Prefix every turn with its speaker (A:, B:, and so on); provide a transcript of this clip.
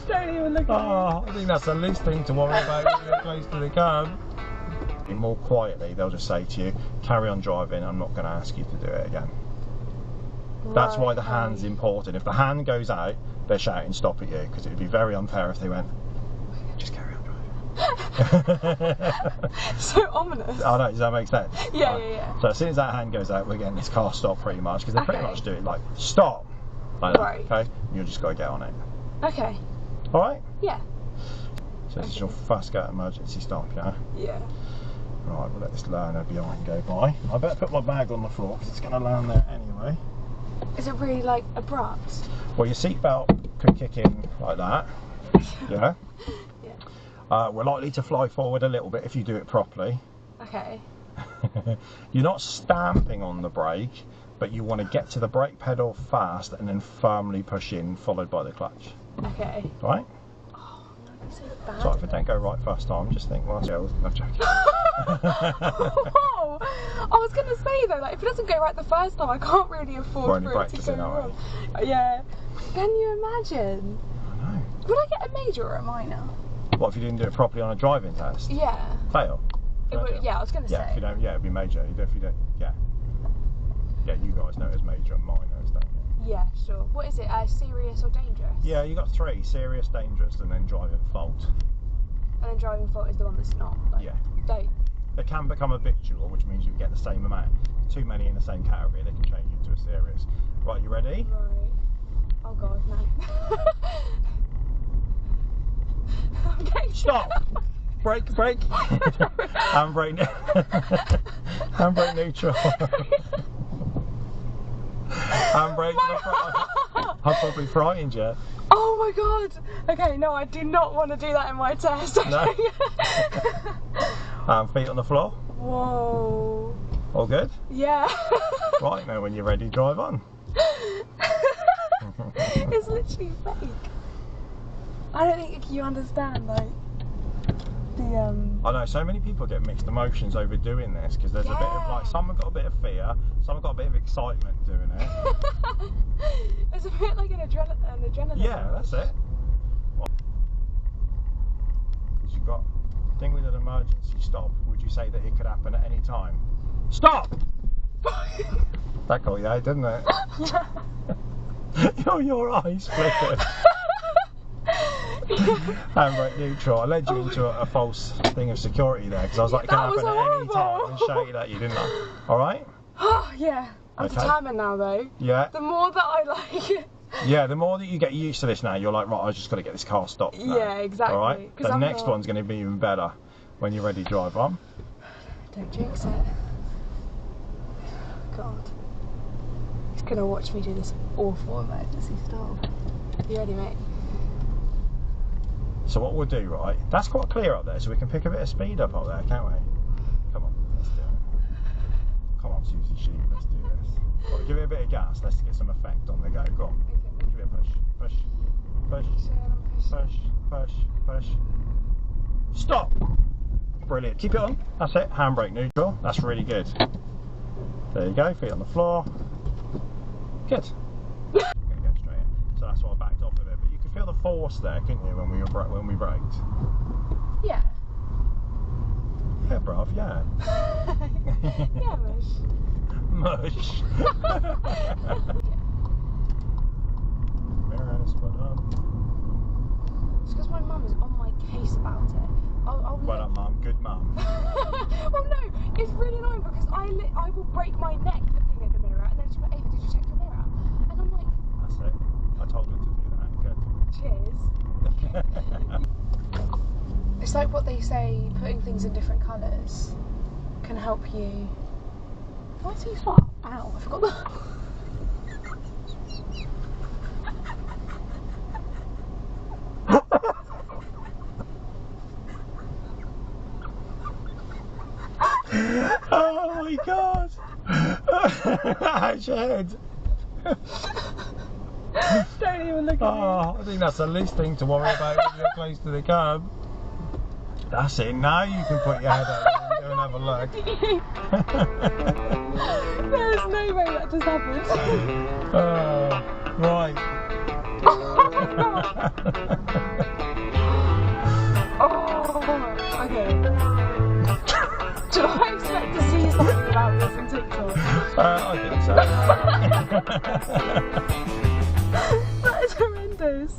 A: Don't even look at me.
B: Oh, I think that's the least thing to worry about when you're close to the curb. More quietly, they'll just say to you, carry on driving, I'm not going to ask you to do it again. That's why the hand's important. If the hand goes out, they're shouting stop at you, because it would be very unfair if they went, just carry on driving.
A: So ominous.
B: Oh no, does that make sense?
A: Yeah, yeah.
B: So as soon as that hand goes out, we're getting this car stopped pretty much, because they pretty much do it like, stop! Like that,
A: Right.
B: okay? And you've just got to get on it.
A: Okay.
B: Alright?
A: Yeah.
B: So this is your fast go emergency stop, yeah?
A: Yeah.
B: Right, we'll let this learner behind go by. I better put my bag on the floor, because it's going to land there anyway.
A: Is it really like abrupt?
B: Well, your seatbelt could kick in like that. Yeah?
A: Yeah.
B: We're likely to fly forward a little bit if you do it properly.
A: Okay.
B: You're not stamping on the brake, but you want to get to the brake pedal fast and then firmly push in, followed by the clutch.
A: Okay.
B: Right?
A: Oh, that's so bad.
B: So if it don't go right first time, just think, well, yeah, I'm joking.
A: Whoa! I was going to say though, like if it doesn't go right the first time, I can't really afford
B: We're only
A: for it to
B: practicing,
A: go
B: aren't
A: wrong. Yeah. Can you imagine?
B: I know.
A: Would I get a major or a minor?
B: What if you didn't do it properly on a driving test?
A: Yeah.
B: Fail.
A: It would, yeah, I was going to
B: Yeah,
A: say.
B: if you don't, yeah, it'd be major. If you don't, yeah. Yeah, you guys know it as major and minors, don't you?
A: Yeah, sure. What is it? Serious or dangerous?
B: Yeah, you got 3: serious, dangerous, and then driving fault.
A: And then driving fault is the one that's not. Like,
B: Yeah.
A: Don't.
B: They can become habitual, which means you get the same amount. Too many in the same category, they can change it to a serious. Right, you ready?
A: Right. Oh god, no. I'm getting
B: Stop! Brake, brake! Handbrake, handbrake neutral. Handbrake to the front. I've probably frightened you.
A: Oh my god! Okay, no, I do not want to do that in my test.
B: No. Feet on the floor.
A: Whoa.
B: All good?
A: Yeah.
B: Right, now when you're ready, drive on.
A: It's literally fake. I don't think you understand, like, the
B: I know, so many people get mixed emotions over doing this, because there's a bit of like, some have got a bit of fear, some have got a bit of excitement doing it.
A: It's a bit like an adrenaline.
B: Yeah, that's it. Because you've got a thing with an emergency stop, would you say that it could happen at any time? Stop! That got you out, didn't it? Your eyes flickered. Handbrake neutral. I led you into a false thing of security there, because I was like, it can happen at any time, and shouted at you, didn't I? Alright?
A: Oh, yeah. I'm determined now, though.
B: Yeah.
A: The more that I like.
B: Yeah, the more that you get used to this now, you're like, right, I just got to get this car stopped now.
A: Yeah, exactly.
B: Alright? The next one's going to be even better when you're ready to drive on.
A: Don't jinx it. God. He's going to watch me do this awful emergency stop. You ready, mate?
B: So what we'll do, right, that's quite clear up there, so we can pick a bit of speed up there, can't we? Come on, let's do it. Come on, Susie Sheep, let's do this. Right, give it a bit of gas, let's get some effect on the go. Go on.
A: Okay.
B: Give it a push. Push. Push. Push. Push. Push. Stop! Brilliant. Keep it on. That's it. Handbrake neutral. That's really good. There you go. Feet on the floor. Good. I'm going to go straight in. So that's why I backed off a bit. But you could feel the force there, couldn't you, when we braked?
A: Yeah.
B: Yeah, bruv. Yeah.
A: Yeah, mush.
B: Mush. Mirrors, but
A: It's because my mum is on my case about it.
B: well done, mum. Good mum.
A: Well, no, it's really annoying because I will break my neck looking at the mirror, and then she'll be, Ava, did you check your mirror? And I'm like,
B: That's it. I told her to do that. Good.
A: cheers. It's like what they say, putting things in different colours can help you. Why is he flat? Ow, I forgot that.
B: Oh my god! How's your head?
A: Don't even look at me.
B: Oh, I think that's the least thing to worry about when you're close to the curb. That's it, now you can put your head up and go and have a look.
A: There's no way that just happened.
B: Right.
A: Oh, okay. Do I expect to see something about this on TikTok?
B: I think so.
A: That is horrendous.